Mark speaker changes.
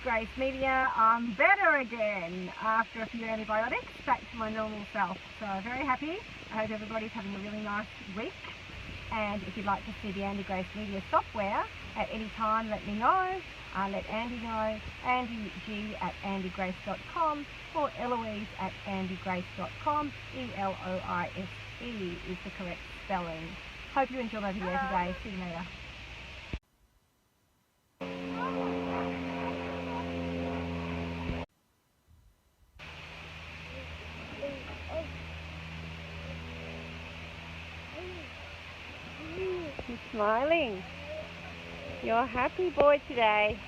Speaker 1: Grace Media. I'm better again after a few antibiotics, back to my normal self. So very happy. I hope everybody's having a really nice week. And if you'd like to see the Andy Grace Media software at any time, let me know. Let Andy know. Andy G at andygrace.com or Eloise at andygrace.com. ELOISE is the correct spelling. Hope you enjoy my video today. See you later. You're smiling. You're a happy boy today.